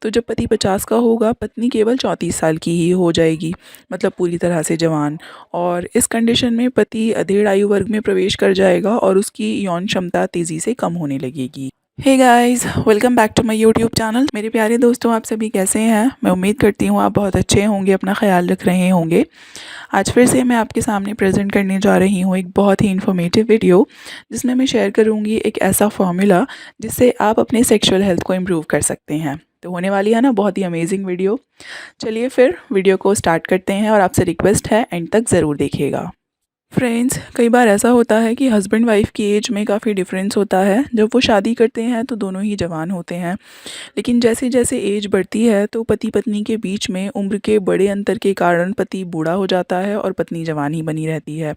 तो जब पति 50 का होगा, पत्नी केवल 34 साल की ही हो जाएगी, मतलब पूरी तरह से जवान। और इस कंडीशन में पति अधेड़ आयु वर्ग में प्रवेश कर जाएगा और उसकी यौन क्षमता तेज़ी से कम होने लगेगी। Hey guys, welcome back to my YouTube channel. मेरे प्यारे दोस्तों, आप सभी कैसे हैं? मैं उम्मीद करती हूँ आप बहुत अच्छे होंगे, अपना ख्याल रख रहे होंगे। आज फिर से मैं आपके सामने प्रेजेंट करने जा रही हूँ एक बहुत ही इन्फॉर्मेटिव वीडियो, जिसमें मैं शेयर करूँगी एक ऐसा फॉर्मूला जिससे आप अपने सेक्सुअल हेल्थ को इम्प्रूव कर सकते हैं। तो होने वाली है ना बहुत ही अमेजिंग वीडियो। चलिए फिर वीडियो को स्टार्ट करते हैं और आपसे रिक्वेस्ट है एंड तक ज़रूर देखिएगा। फ्रेंड्स, कई बार ऐसा होता है कि हस्बैंड वाइफ की एज में काफ़ी डिफरेंस होता है। जब वो शादी करते हैं तो दोनों ही जवान होते हैं, लेकिन जैसे जैसे एज बढ़ती है तो पति पत्नी के बीच में उम्र के बड़े अंतर के कारण पति बूढ़ा हो जाता है और पत्नी जवान ही बनी रहती है।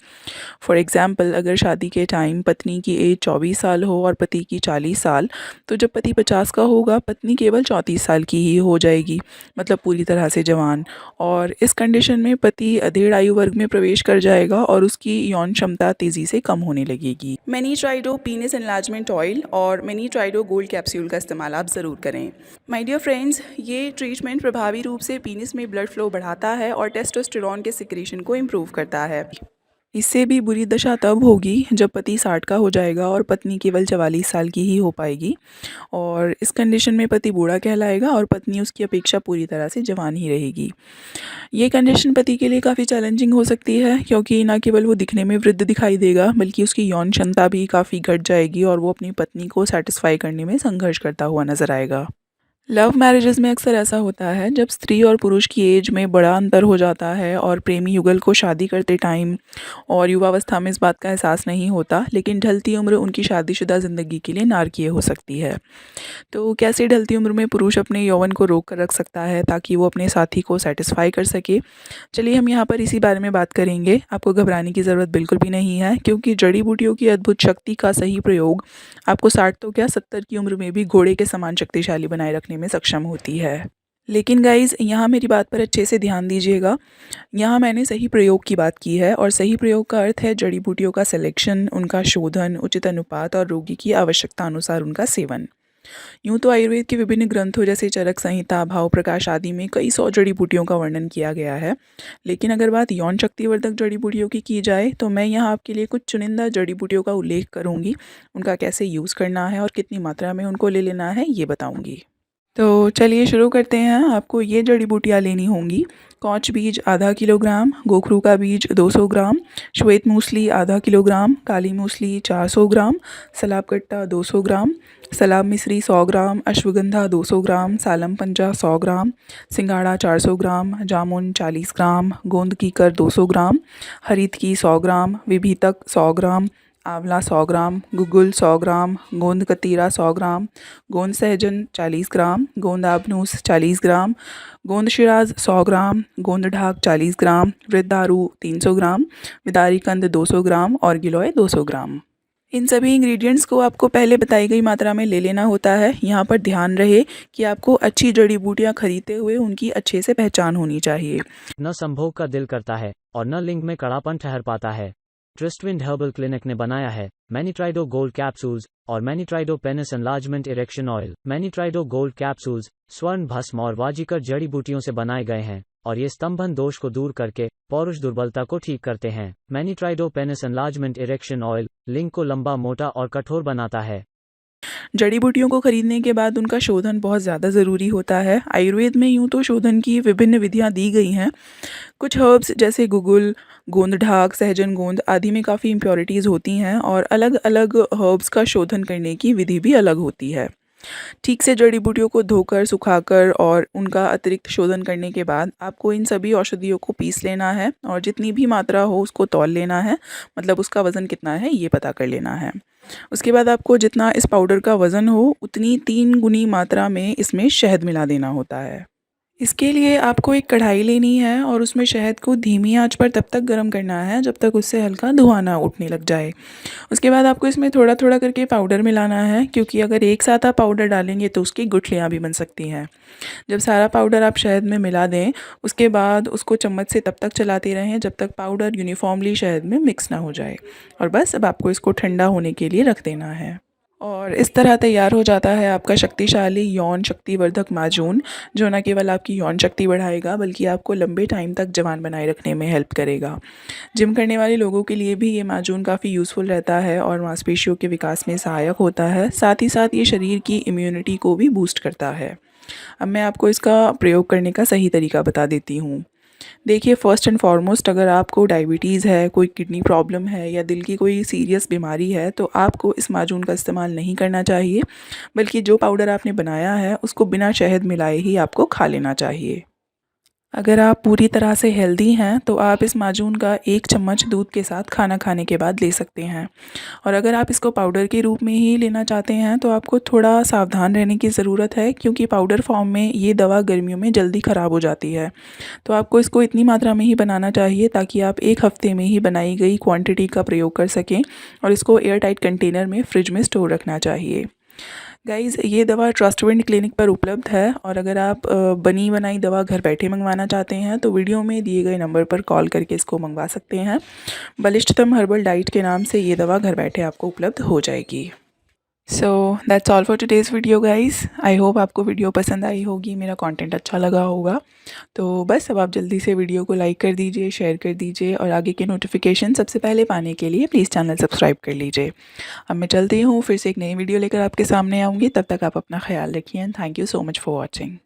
फॉर एग्ज़ाम्पल, अगर शादी के टाइम पत्नी की एज 24 साल हो और पति की 40 साल, तो जब पति 50 का होगा, पत्नी केवल 34 साल की ही हो जाएगी, मतलब पूरी तरह से जवान। और इस कंडीशन में पति अधेड़ आयु वर्ग में प्रवेश कर जाएगा और उसकी यौन क्षमता तेज़ी से कम होने लगेगी। मैनीट्राइडो पीनिस एनलार्जमेंट ऑयल और मैनीट्राइडो गोल्ड कैप्सूल का इस्तेमाल आप ज़रूर करें। माय डियर फ्रेंड्स, ये ट्रीटमेंट प्रभावी रूप से पीनिस में ब्लड फ्लो बढ़ाता है और टेस्टोस्टेरोन के सिक्रीशन को इम्प्रूव करता है। इससे भी बुरी दशा तब होगी जब पति 60 का हो जाएगा और पत्नी केवल 44 साल की ही हो पाएगी। और इस कंडीशन में पति बूढ़ा कहलाएगा और पत्नी उसकी अपेक्षा पूरी तरह से जवान ही रहेगी। ये कंडीशन पति के लिए काफ़ी चैलेंजिंग हो सकती है, क्योंकि न केवल वो दिखने में वृद्ध दिखाई देगा, बल्कि उसकी यौन क्षमता भी काफ़ी घट जाएगी और वो अपनी पत्नी को सेटिस्फाई करने में संघर्ष करता हुआ नजर आएगा। लव मैरिजेज़ में अक्सर ऐसा होता है जब स्त्री और पुरुष की एज में बड़ा अंतर हो जाता है और प्रेमी युगल को शादी करते टाइम और युवावस्था में इस बात का एहसास नहीं होता, लेकिन ढलती उम्र उनकी शादीशुदा ज़िंदगी के लिए नारकीय हो सकती है। तो कैसे ढलती उम्र में पुरुष अपने यौवन को रोक कर रख सकता है ताकि वो अपने साथी को सेटिस्फाई कर सके? चलिए हम यहाँ पर इसी बारे में बात करेंगे। आपको घबराने की ज़रूरत बिल्कुल भी नहीं है, क्योंकि जड़ी बूटियों की अद्भुत शक्ति का सही प्रयोग आपको 60 तो क्या 70 की उम्र में भी घोड़े के समान शक्तिशाली बनाए रखने में सक्षम होती है। लेकिन गाइज़, यहाँ मेरी बात पर अच्छे से ध्यान दीजिएगा। यहाँ मैंने सही प्रयोग की बात की है, और सही प्रयोग का अर्थ है जड़ी बूटियों का सिलेक्शन, उनका शोधन, उचित अनुपात और रोगी की आवश्यकता अनुसार उनका सेवन। यूँ तो आयुर्वेद के विभिन्न ग्रंथों जैसे चरक संहिता, भाव प्रकाश आदि में कई सौ जड़ी बूटियों का वर्णन किया गया है, लेकिन अगर बात यौन शक्तिवर्धक जड़ी बूटियों की जाए तो मैं यहाँ आपके लिए कुछ चुनिंदा जड़ी बूटियों का उल्लेख करूँगी। उनका कैसे यूज़ करना है और कितनी मात्रा में उनको ले लेना है, ये बताऊँगी। तो चलिए शुरू करते हैं। आपको ये जड़ी बूटियाँ लेनी होंगी: कौच बीज आधा किलोग्राम, गोखरू का बीज 200 ग्राम, श्वेत मूसली आधा किलोग्राम, काली मूसली 400 ग्राम, सलाब कट्टा 200 ग्राम, सलाब मिश्री 100 ग्राम, अश्वगंधा 200 ग्राम, सालम पंजा 100 ग्राम, सिंगाड़ा 400 ग्राम, जामुन 40 ग्राम, गोंद कीकर 200 ग्राम, हरीत की 100 ग्राम, विभीतक 100 ग्राम, आंवला 100 ग्राम, गुगुल 100 ग्राम, गोंद कतीरा 100 ग्राम, गोंद सहजन 40 ग्राम, गोंद आबनूस 40 ग्राम, गोंद शिराज 100 ग्राम, गोंद ढाक 40 ग्राम, वृद्धारू 300 ग्राम, विदारी कंद 200 ग्राम और गिलोय 200 ग्राम। इन सभी इंग्रेडिएंट्स को आपको पहले बताई गई मात्रा में ले लेना होता है। यहाँ पर ध्यान रहे कि आपको अच्छी जड़ी बूटियाँ खरीदते हुए उनकी अच्छे से पहचान होनी चाहिए। न संभोग का दिल करता है और न लिंग में कड़ापन ठहर पाता है। ट्रिस्टविंड हर्बल क्लिनिक ने बनाया है मैनीट्राइडो गोल्ड कैप्सूल्स और मैनीट्राइडो पेनिस एनलार्जमेंट इरेक्शन ऑयल। मैनीट्राइडो गोल्ड कैप्सूल्स स्वर्ण भस्म और वाजीकर जड़ी बूटियों से बनाए गए हैं और ये स्तंभन दोष को दूर करके पौरुष दुर्बलता को ठीक करते हैं। मैनीट्राइडो पेनिस एनलार्जमेंट इरेक्शन ऑयल लिंग को लंबा, मोटा और कठोर बनाता है। जड़ी बूटियों को खरीदने के बाद उनका शोधन बहुत ज़्यादा ज़रूरी होता है। आयुर्वेद में यूँ तो शोधन की विभिन्न विधियाँ दी गई हैं। कुछ हर्ब्स जैसे गुगुल, गोंद ढाक, सहजन गोंद आदि में काफ़ी इम्प्योरिटीज़ होती हैं, और अलग अलग हर्ब्स का शोधन करने की विधि भी अलग होती है। ठीक से जड़ी बूटियों को धोकर, सुखाकर और उनका अतिरिक्त शोधन करने के बाद आपको इन सभी औषधियों को पीस लेना है, और जितनी भी मात्रा हो उसको तौल लेना है, मतलब उसका वज़न कितना है ये पता कर लेना है। उसके बाद आपको जितना इस पाउडर का वज़न हो उतनी 3 गुनी मात्रा में इसमें शहद मिला देना होता है। इसके लिए आपको एक कढ़ाई लेनी है और उसमें शहद को धीमी आंच पर तब तक गर्म करना है जब तक उससे हल्का धुआं ना उठने लग जाए। उसके बाद आपको इसमें थोड़ा थोड़ा करके पाउडर मिलाना है, क्योंकि अगर एक साथ आप पाउडर डालेंगे तो उसकी गुठलियाँ भी बन सकती हैं। जब सारा पाउडर आप शहद में मिला दें, उसके बाद उसको चम्मच से तब तक चलाते रहें जब तक पाउडर यूनिफॉर्मली शहद में मिक्स ना हो जाए। और बस अब आपको इसको ठंडा होने के लिए रख देना है। और इस तरह तैयार हो जाता है आपका शक्तिशाली यौन शक्तिवर्धक माजून, जो न केवल आपकी यौन शक्ति बढ़ाएगा बल्कि आपको लंबे टाइम तक जवान बनाए रखने में हेल्प करेगा। जिम करने वाले लोगों के लिए भी ये माजून काफ़ी यूज़फुल रहता है और मांसपेशियों के विकास में सहायक होता है। साथ ही साथ ये शरीर की इम्यूनिटी को भी बूस्ट करता है। अब मैं आपको इसका प्रयोग करने का सही तरीका बता देती हूँ। देखिए, फ़र्स्ट एंड फ़ॉरमोस्ट अगर आपको डायबिटीज़ है, कोई किडनी प्रॉब्लम है या दिल की कोई सीरियस बीमारी है, तो आपको इस माजून का इस्तेमाल नहीं करना चाहिए, बल्कि जो पाउडर आपने बनाया है उसको बिना शहद मिलाए ही आपको खा लेना चाहिए। अगर आप पूरी तरह से हेल्दी हैं तो आप इस माजून का 1 चम्मच दूध के साथ खाना खाने के बाद ले सकते हैं। और अगर आप इसको पाउडर के रूप में ही लेना चाहते हैं तो आपको थोड़ा सावधान रहने की ज़रूरत है, क्योंकि पाउडर फॉर्म में ये दवा गर्मियों में जल्दी ख़राब हो जाती है। तो आपको इसको इतनी मात्रा में ही बनाना चाहिए ताकि आप 1 हफ़्ते में ही बनाई गई क्वांटिटी का प्रयोग कर सकें, और इसको एयर टाइट कंटेनर में फ्रिज में स्टोर रखना चाहिए। गाइज़, ये दवा ट्रस्टविंड क्लिनिक पर उपलब्ध है, और अगर आप बनी बनाई दवा घर बैठे मंगवाना चाहते हैं तो वीडियो में दिए गए नंबर पर कॉल करके इसको मंगवा सकते हैं। बलिष्ठतम हर्बल डाइट के नाम से ये दवा घर बैठे आपको उपलब्ध हो जाएगी। So that's all for today's video guys. I hope आपको वीडियो पसंद आई होगी, मेरा कंटेंट अच्छा लगा होगा। तो बस अब आप जल्दी से वीडियो को लाइक कर दीजिए, शेयर कर दीजिए, और आगे के नोटिफिकेशन सबसे पहले पाने के लिए प्लीज़ चैनल सब्सक्राइब कर लीजिए। अब मैं चलती हूँ, फिर से एक नई वीडियो लेकर आपके सामने आऊँगी। तब तक आप अपना ख्याल रखिए, and thank you so much for watching.